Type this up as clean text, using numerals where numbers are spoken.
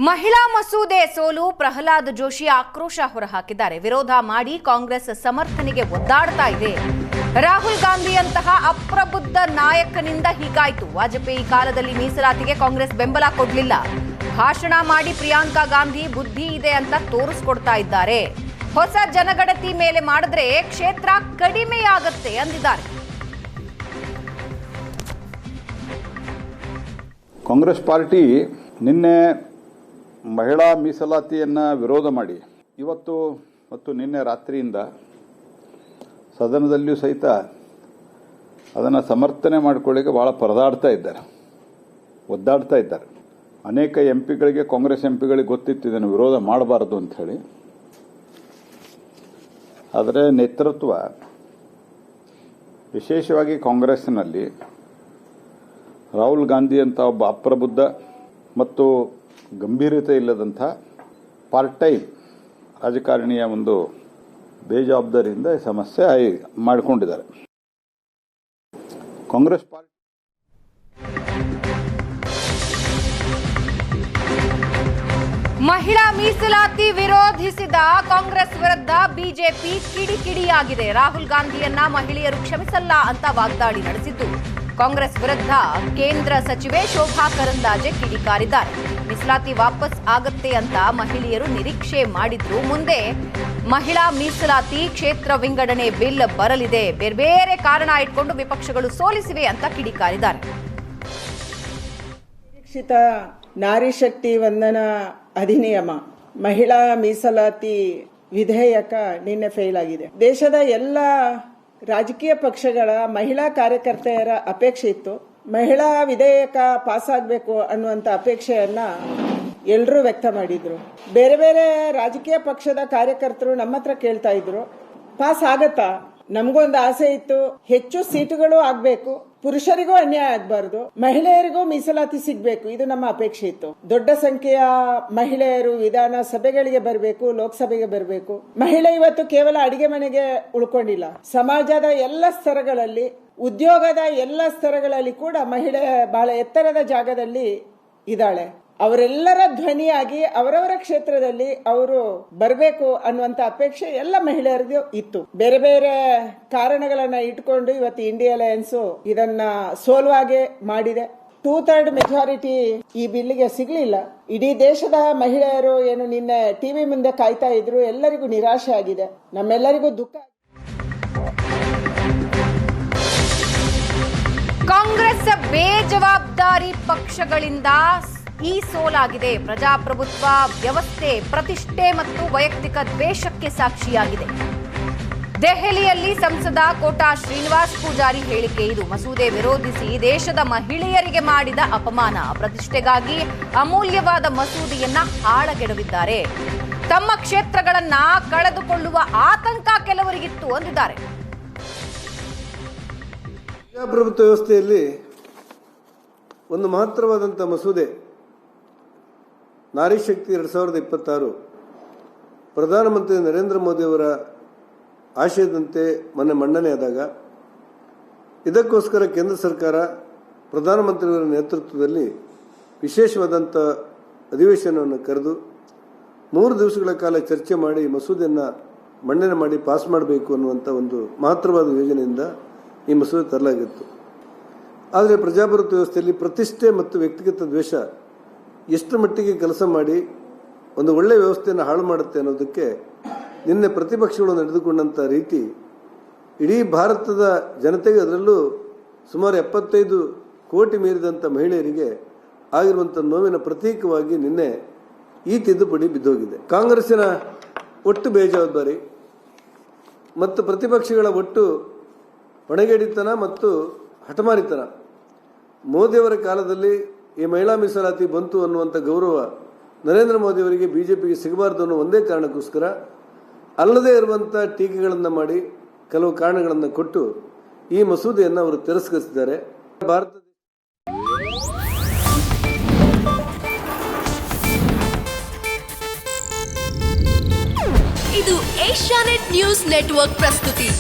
ಮಹಿಳಾ ಮಸೂದೆ ಸೋಲು ಪ್ರಹ್ಲಾದ್ ಜೋಶಿ ಆಕ್ರೋಶ ಹೊರಹಾಕಿದ್ದಾರೆ. ವಿರೋಧ ಮಾಡಿ ಕಾಂಗ್ರೆಸ್ ಸಮರ್ಥನೆಗೆ ಒದ್ದಾಡ್ತಾ ಇದೆ. ರಾಹುಲ್ ಗಾಂಧಿಯಂತಹ ಅಪ್ರಬುದ್ಧ ನಾಯಕನಿಂದ ಹೀಗಾಯಿತು. ವಾಜಪೇಯಿ ಕಾಲದಲ್ಲಿ ಮೀಸಲಾತಿಗೆ ಕಾಂಗ್ರೆಸ್ ಬೆಂಬಲ ಕೊಡಲಿಲ್ಲ. ಭಾಷಣ ಮಾಡಿ ಪ್ರಿಯಾಂಕಾ ಗಾಂಧಿ ಬುದ್ಧಿ ಇದೆ ಅಂತ ತೋರಿಸ್ಕೊಡ್ತಾ ಇದ್ದಾರೆ. ಹೊಸ ಜನಗಣತಿ ಮೇಲೆ ಮಾಡಿದ್ರೆ ಕ್ಷೇತ್ರ ಕಡಿಮೆಯಾಗುತ್ತೆ ಅಂದಿದ್ದಾರೆ. ಕಾಂಗ್ರೆಸ್ ಪಾರ್ಟಿ ನಿನ್ನೆ ಮಹಿಳಾ ಮೀಸಲಾತಿಯನ್ನು ವಿರೋಧ ಮಾಡಿ ಇವತ್ತು ಮತ್ತು ನಿನ್ನೆ ರಾತ್ರಿಯಿಂದ ಸದನದಲ್ಲಿಯೂ ಸಹಿತ ಅದನ್ನು ಸಮರ್ಥನೆ ಮಾಡಿಕೊಳ್ಳಿಕ್ಕೆ ಭಾಳ ಪರದಾಡ್ತಾ ಇದ್ದಾರೆ, ಒದ್ದಾಡ್ತಾ ಇದ್ದಾರೆ. ಅನೇಕ ಎಂಪಿಗಳಿಗೆ, ಕಾಂಗ್ರೆಸ್ ಎಂಪಿಗಳಿಗೆ ಗೊತ್ತಿತ್ತು ಇದನ್ನು ವಿರೋಧ ಮಾಡಬಾರದು ಅಂಥೇಳಿ. ಆದರೆ ನೇತೃತ್ವ, ವಿಶೇಷವಾಗಿ ಕಾಂಗ್ರೆಸ್ಸಿನಲ್ಲಿ ರಾಹುಲ್ ಗಾಂಧಿ ಅಂತ ಒಬ್ಬ ಅಪ್ರಬುದ್ಧ ಮತ್ತು ಗಂಭೀರತೆ ಇಲ್ಲದಂಥ ಪಾರ್ಟ್ ಟೈಮ್ ರಾಜಕಾರಣಿಯ ಒಂದು ಬೇಜವಾಬ್ದಾರಿಯಿಂದ ಈ ಸಮಸ್ಯೆ ಮಾಡಿಕೊಂಡಿದ್ದಾರೆ. ಕಾಂಗ್ರೆಸ್ ಪಾರ್ಟಿ ಮಹಿಳಾ ಮೀಸಲಾತಿ ವಿರೋಧಿಸಿದ ಕಾಂಗ್ರೆಸ್ ವಿರುದ್ಧ ಬಿಜೆಪಿ ಕಿಡಿಕಿಡಿಯಾಗಿದೆ. ರಾಹುಲ್ ಗಾಂಧಿಯನ್ನ ಮಹಿಳೆಯರು ಕ್ಷಮಿಸಲ್ಲ ಅಂತ ವಾಗ್ದಾಳಿ ನಡೆಸಿದ್ದು, ಕಾಂಗ್ರೆಸ್ ವಿರುದ್ಧ ಕೇಂದ್ರ ಸಚಿವೆ ಶೋಭಾ ಕರಂದ್ಲಾಜೆ ಕಿಡಿಕಾರಿದ್ದಾರೆ. ಮೀಸಲಾತಿ ವಾಪಸ್ ಆಗತ್ತೆ ಅಂತ ಮಹಿಳೆಯರು ನಿರೀಕ್ಷೆ ಮಾಡಿದ್ರು. ಮುಂದೆ ಮಹಿಳಾ ಮೀಸಲಾತಿ ಕ್ಷೇತ್ರ ವಿಂಗಡಣೆ ಬಿಲ್ ಬರಲಿದೆ. ಬೇರೆ ಬೇರೆ ಕಾರಣ ಇಟ್ಕೊಂಡು ವಿಪಕ್ಷಗಳು ಸೋಲಿಸಿವೆ ಅಂತ ಕಿಡಿಕಾರಿದ್ದಾರೆ. ನಿರೀಕ್ಷಿತ ನಾರಿ ಶಕ್ತಿ ವಂದನಾ ಅಧಿನಿಯಮ, ಮಹಿಳಾ ಮೀಸಲಾತಿ ವಿಧೇಯಕ ನಿನ್ನೆ ಫೇಲ್ ಆಗಿದೆ. ದೇಶದ ಎಲ್ಲ ರಾಜಕೀಯ ಪಕ್ಷಗಳ ಮಹಿಳಾ ಕಾರ್ಯಕರ್ತೆಯರ ಅಪೇಕ್ಷೆ ಇತ್ತು. ಮಹಿಳಾ ವಿಧೇಯಕ ಪಾಸ್ ಆಗಬೇಕು ಅನ್ನುವಂತ ಅಪೇಕ್ಷೆಯನ್ನ ಎಲ್ಲರೂ ವ್ಯಕ್ತ ಮಾಡಿದ್ರು. ಬೇರೆ ಬೇರೆ ರಾಜಕೀಯ ಪಕ್ಷದ ಕಾರ್ಯಕರ್ತರು ನಮ್ಮ ಹತ್ರ ಕೇಳ್ತಾ ಇದ್ರು, ಪಾಸ್ ಆಗತ್ತಾ? ನಮಗೊಂದು ಆಸೆ ಇತ್ತು, ಹೆಚ್ಚು ಸೀಟುಗಳು ಆಗ್ಬೇಕು, ಪುರುಷರಿಗೂ ಅನ್ಯಾಯ ಆಗಬಾರದು, ಮಹಿಳೆಯರಿಗೂ ಮೀಸಲಾತಿ ಸಿಗಬೇಕು, ಇದು ನಮ್ಮ ಅಪೇಕ್ಷೆ ಇತ್ತು. ದೊಡ್ಡ ಸಂಖ್ಯೆಯ ಮಹಿಳೆಯರು ವಿಧಾನಸಭೆಗಳಿಗೆ ಬರಬೇಕು, ಲೋಕಸಭೆಗೆ ಬರಬೇಕು. ಮಹಿಳೆ ಇವತ್ತು ಕೇವಲ ಅಡಿಗೆ ಮನೆಗೆ ಉಳ್ಕೊಂಡಿಲ್ಲ, ಸಮಾಜದ ಎಲ್ಲ ಸ್ತರಗಳಲ್ಲಿ, ಉದ್ಯೋಗದ ಎಲ್ಲ ಸ್ತರಗಳಲ್ಲಿ ಕೂಡ ಮಹಿಳೆ ಬಹಳ ಎತ್ತರದ ಜಾಗದಲ್ಲಿ ಇದ್ದಾಳೆ. ಅವರೆಲ್ಲರ ಧ್ವನಿಯಾಗಿ ಅವರವರ ಕ್ಷೇತ್ರದಲ್ಲಿ ಅವರು ಬರಬೇಕು ಅನ್ನುವಂತ ಅಪೇಕ್ಷೆ ಎಲ್ಲ ಮಹಿಳೆಯರಿಗೂ ಇತ್ತು. ಬೇರೆ ಬೇರೆ ಕಾರಣಗಳನ್ನ ಇಟ್ಕೊಂಡು ಇವತ್ತು ಇಂಡಿಯಾ ಅಲಯನ್ಸ್ ಇದನ್ನ ಸೋಲುವಾಗೆ ಮಾಡಿದೆ. 2/3 ಮೆಜಾರಿಟಿ ಈ ಬಿಲ್ಗೆ ಸಿಗ್ಲಿಲ್ಲ. ಇಡೀ ದೇಶದ ಮಹಿಳೆಯರು ಏನು ನಿನ್ನೆ ಟಿವಿ ಮುಂದೆ ಕಾಯ್ತಾ ಇದ್ರು, ಎಲ್ಲರಿಗೂ ನಿರಾಶೆ ಆಗಿದೆ, ನಮ್ಮೆಲ್ಲರಿಗೂ ದುಃಖ. ಕಾಂಗ್ರೆಸ್ ಬೇಜವಾಬ್ದಾರಿ ಪಕ್ಷಗಳಿಂದ ಈ ಸೋಲಾಗಿದೆ. ಪ್ರಜಾಪ್ರಭುತ್ವ ವ್ಯವಸ್ಥೆ ಪ್ರತಿಷ್ಠೆ ಮತ್ತು ವೈಯಕ್ತಿಕ ದ್ವೇಷಕ್ಕೆ ಸಾಕ್ಷಿಯಾಗಿದೆ. ದೆಹಲಿಯಲ್ಲಿ ಸಂಸದ ಕೋಟಾ ಶ್ರೀನಿವಾಸ್ ಪೂಜಾರಿ ಹೇಳಿಕೆ ಇದು. ಮಸೂದೆ ವಿರೋಧಿಸಿ ದೇಶದ ಮಹಿಳೆಯರಿಗೆ ಮಾಡಿದ ಅಪಮಾನ, ಪ್ರತಿಷ್ಠೆಗಾಗಿ ಅಮೂಲ್ಯವಾದ ಮಸೂದೆಯನ್ನ ಹಾಳಗೆಡವಿದ್ದಾರೆ. ತಮ್ಮ ಕ್ಷೇತ್ರಗಳನ್ನ ಕಳೆದುಕೊಳ್ಳುವ ಆತಂಕ ಕೆಲವರಿಗಿತ್ತು ಅಂದಿದ್ದಾರೆ. ಪ್ರಜಾಪ್ರಭುತ್ವ ವ್ಯವಸ್ಥೆಯಲ್ಲಿ ಒಂದು ಮಹತ್ತರವಾದಂಥ ಮಸೂದೆ ನಾರಿ ಶಕ್ತಿ 2026 ಪ್ರಧಾನಮಂತ್ರಿ ನರೇಂದ್ರ ಮೋದಿ ಅವರ ಆಶಯದಂತೆ ಮೊನ್ನೆ ಮಂಡನೆಯಾದಾಗ ಇದಕ್ಕೋಸ್ಕರ ಕೇಂದ್ರ ಸರ್ಕಾರ ಪ್ರಧಾನಮಂತ್ರಿಯವರ ನೇತೃತ್ವದಲ್ಲಿ ವಿಶೇಷವಾದಂಥ ಅಧಿವೇಶನವನ್ನು ಕರೆದು 3 ದಿವಸಗಳ ಕಾಲ ಚರ್ಚೆ ಮಾಡಿ ಮಸೂದೆಯನ್ನು ಮಂಡನೆ ಮಾಡಿ ಪಾಸ್ ಮಾಡಬೇಕು ಅನ್ನುವಂಥ ಒಂದು ಮಹತ್ತರವಾದ ಯೋಜನೆಯಿಂದ ಈ ಮಸೂದೆ ತರಲಾಗಿತ್ತು. ಆದರೆ ಪ್ರಜಾಪ್ರಭುತ್ವ ವ್ಯವಸ್ಥೆಯಲ್ಲಿ ಪ್ರತಿಷ್ಠೆ ಮತ್ತು ವ್ಯಕ್ತಿಗತ ದ್ವೇಷ ಎಷ್ಟು ಮಟ್ಟಿಗೆ ಕೆಲಸ ಮಾಡಿ ಒಂದು ಒಳ್ಳೆಯ ವ್ಯವಸ್ಥೆಯನ್ನು ಹಾಳು ಮಾಡುತ್ತೆ ಅನ್ನೋದಕ್ಕೆ ನಿನ್ನೆ ಪ್ರತಿಪಕ್ಷಗಳು ನಡೆದುಕೊಂಡಂಥ ರೀತಿ ಇಡೀ ಭಾರತದ ಜನತೆಗೆ, ಅದರಲ್ಲೂ ಸುಮಾರು 75 ಕೋಟಿ ಮೀರಿದಂಥ ಮಹಿಳೆಯರಿಗೆ ಆಗಿರುವಂಥ ನೋವಿನ ಪ್ರತೀಕವಾಗಿ ನಿನ್ನೆ ಈ ತಿದ್ದುಪಡಿ ಬಿದ್ದೋಗಿದೆ. ಕಾಂಗ್ರೆಸ್ಸಿನ ಒಟ್ಟು ಬೇಜವಾಬ್ದಾರಿ ಮತ್ತು ಪ್ರತಿಪಕ್ಷಗಳ ಒಟ್ಟು ಹೊಣೆಗೇಡಿತನ ಮತ್ತು ಹಠಮಾರಿತನ. ಮೋದಿಯವರ ಕಾಲದಲ್ಲಿ ಈ ಮಹಿಳಾ ಮೀಸಲಾತಿ ಬಂತು ಅನ್ನುವಂಥ ಗೌರವ ನರೇಂದ್ರ ಮೋದಿಯವರಿಗೆ, ಬಿಜೆಪಿಗೆ ಸಿಗಬಾರದು ಅನ್ನೋ ಒಂದೇ ಕಾರಣಕ್ಕೋಸ್ಕರ ಅಲ್ಲದೇ ಇರುವಂಥ ಟೀಕೆಗಳನ್ನು ಮಾಡಿ ಕೆಲವು ಕಾರಣಗಳನ್ನು ಕೊಟ್ಟು ಈ ಮಸೂದೆಯನ್ನು ಅವರು ತಿರಸ್ಕರಿಸಿದ್ದಾರೆ. ಭಾರತ ಇದು ಏಷ್ಯಾನೆಟ್ ನ್ಯೂಸ್ ನೆಟ್ವರ್ಕ್ ಪ್ರಸ್ತುತಿ.